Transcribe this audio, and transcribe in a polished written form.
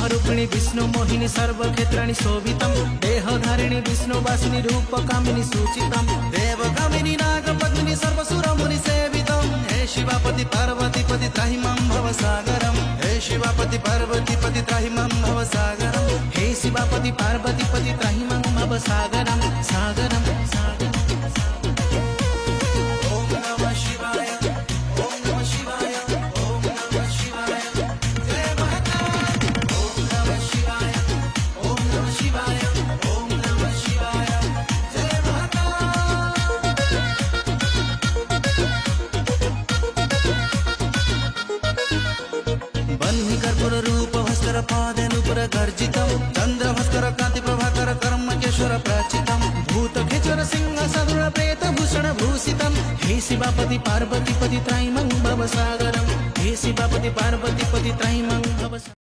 ब्रह्मरूपिणी विष्णु मोहिनी सर्वक्षेत्राणि शोभितं देहधारिणी विष्णु वासिनी रूपकामिनी सूचितं देवकामिनी नागपत्नी सर्वसुरमुनि सेवितं हे शिवापति पार्वती पति त्राहि मां भवसागरं हे शिवापति पार्वती पति त्राहि मां भवसागरं हे शिवापति पार्वती पति त्राहि मां भवसागरं सागरं सागरं रूप भास्कर पादनुपुर गर्जितं चंद्र भास्कर कांति प्रभाकर कर्मकेश्वर प्राचितं भूत खेचर सिंह सदृढ प्रेत भूषण भूषितं हे शिवापति पार्वती पति त्राहि मां भवसागरं हे शिवापति पार्वती पति त्राहि मां भवसागरं।